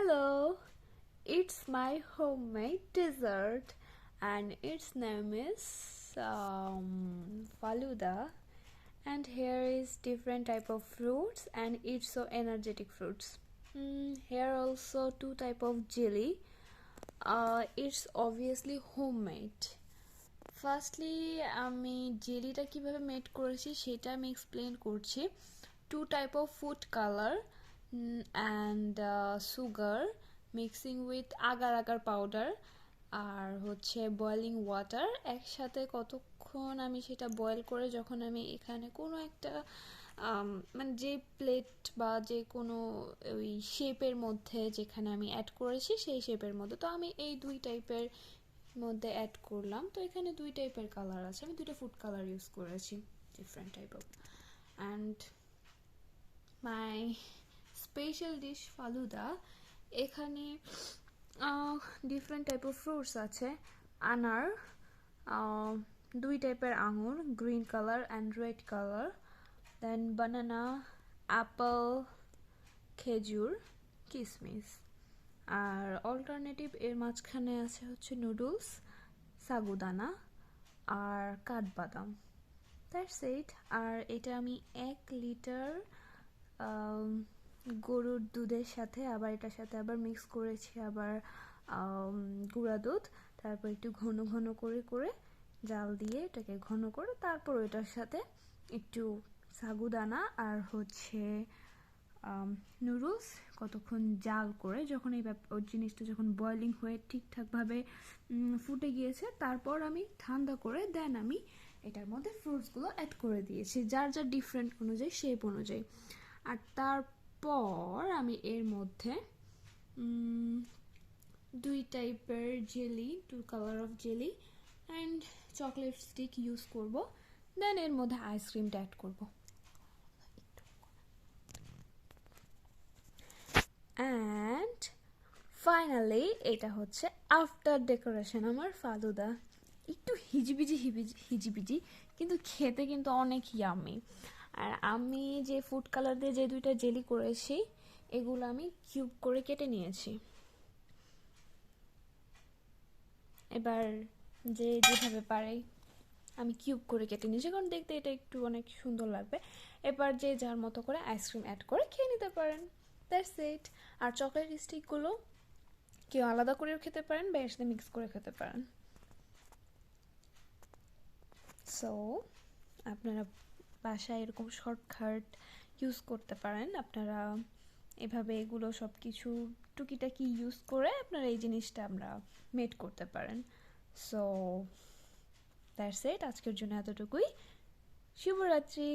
Hello, it's my homemade dessert and its name is faluda, and here is different type of fruits and it's so energetic fruits. Here also two type of jelly. It's obviously homemade. Firstly আমি জেলিটা কিভাবে made করেছি সেটা আমি explain করছি। Two type of food colour and sugar mixing with agar agar powder আর হচ্ছে boiling water একসাথে কতক্ষণ আমি সেটা বয়েল করে যখন আমি এখানে কোনো একটা মানে যে প্লেট বা যে কোনো ওই শেপের মধ্যে যেখানে আমি অ্যাড করেছি সেই শেপের মধ্যে, তো আমি এই দুই টাইপের মধ্যে অ্যাড করলাম। তো এখানে দুই টাইপের কালার আছে, আমি দুইটা ফুড কালার ইউজ করেছি, different type of. And my special dish falooda, এখানে ডিফারেন্ট টাইপ অফ ফ্রুটস আছে। আনার, দুই টাইপের আঙুর, green colour and red colour, then banana, apple, খেজুর, কিসমিস। আর অল্টারনেটিভ এর মাঝখানে আছে হচ্ছে নুডলস, সাগুদানা আর কাঠবাদাম। That's it. আর এটা আমি 1 লিটার গরুর দুধের সাথে আবার এটার সাথে আবার মিক্স করেছি আবার গুঁড়া দুধ, তারপর একটু ঘন ঘন করে করে জাল দিয়ে এটাকে ঘন করে তারপর এটার সাথে একটু সাগুদানা আর হচ্ছে নুডলস কতক্ষণ জাল করে যখন এই ওই জিনিসটা যখন বয়েলিং হয়ে ঠিকঠাকভাবে ফুটে গিয়েছে তারপর আমি ঠান্ডা করে দেন আমি এটার মধ্যে ফ্রুটসগুলো অ্যাড করে দিয়েছি যার যার ডিফারেন্ট অনুযায়ী শেপ অনুযায়ী। আর তারপর আমি এর মধ্যে দুই টাইপের jelly, two colour of jelly and chocolate stick use করব, দেন এর মধ্যে আইসক্রিমটা অ্যাড করব। অ্যান্ড ফাইনালি এটা হচ্ছে আফটার ডেকোরেশন আমার ফালুদা। একটু হিজিবিজি কিন্তু খেতে কিন্তু অনেক ইয়ামি। আর আমি যে ফুড কালার দিয়ে যে দুইটা জেলি করেছি এগুলো আমি কিউব করে কেটে নিয়েছি। এবার যে যেভাবে পারে আমি কিউব করে কেটে নিয়েছি কারণ দেখতে এটা একটু অনেক সুন্দর লাগবে। এবার যে যার মতো করে আইসক্রিম অ্যাড করে খেয়ে নিতে পারেন, দ্যাটস ইট। আর চকলেট স্টিকগুলো কেউ আলাদা করেও খেতে পারেন বা এর সাথে মিক্স করে খেতে পারেন। সো আপনারা বাসায় এরকম শর্টকাট ইউজ করতে পারেন, আপনারা এভাবে এগুলো সব কিছু টুকিটাকি ইউজ করে আপনারা এই জিনিসটা আমরা মেড করতে পারেন। সো দ্যাটস ইট, আজকের জন্য এতটুকুই। শুভরাত্রি।